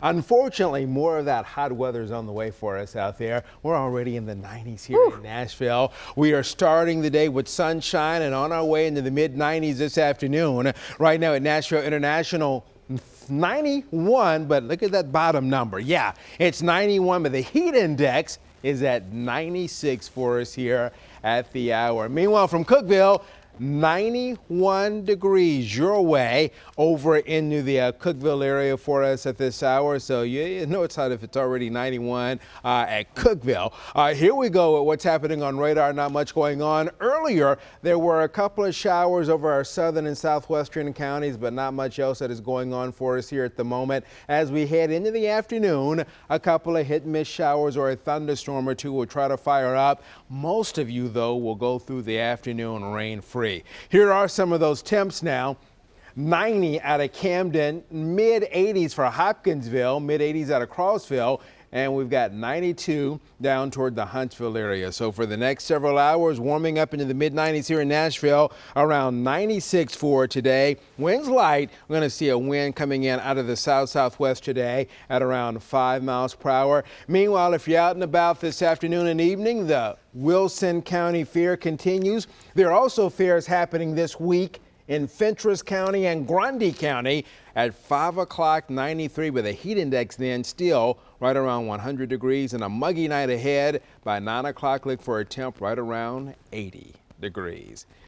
Unfortunately, more of that hot weather is on the way for us out there. We're already in the 90s here in Nashville. We are starting the day with sunshine and on our way into the mid-90s this afternoon. Right now at Nashville International, 91, but look at that bottom number. Yeah, it's 91, but the heat index is at 96 for us here at the hour. Meanwhile, from Cookeville, 91 degrees your way over into the Cookeville area for us at this hour. So you know it's hot if it's already 91 at Cookeville. Here we go at what's happening on radar. Not much going on. Earlier, there were a couple of showers over our southern and southwestern counties, but not much else that is going on for us here at the moment. As we head into the afternoon, a couple of hit and miss showers or a thunderstorm or two will try to fire up. Most of you, though, will go through the afternoon rain-free. Here are some of those temps now. 90 out of Camden, mid-80s for Hopkinsville, mid-80s out of Crossville, and we've got 92 down toward the Huntsville area. So for the next several hours, warming up into the mid-90s here in Nashville, around 96 for today. Winds light. We're going to see a wind coming in out of the south-southwest today at around 5 miles per hour. Meanwhile, if you're out and about this afternoon and evening, the Wilson County Fair continues. There are also fairs happening this week in Fentress County and Grundy County. At 5 o'clock, 93 with a heat index then still right around 100 degrees and a muggy night ahead. By 9 o'clock, look for a temp right around 80 degrees.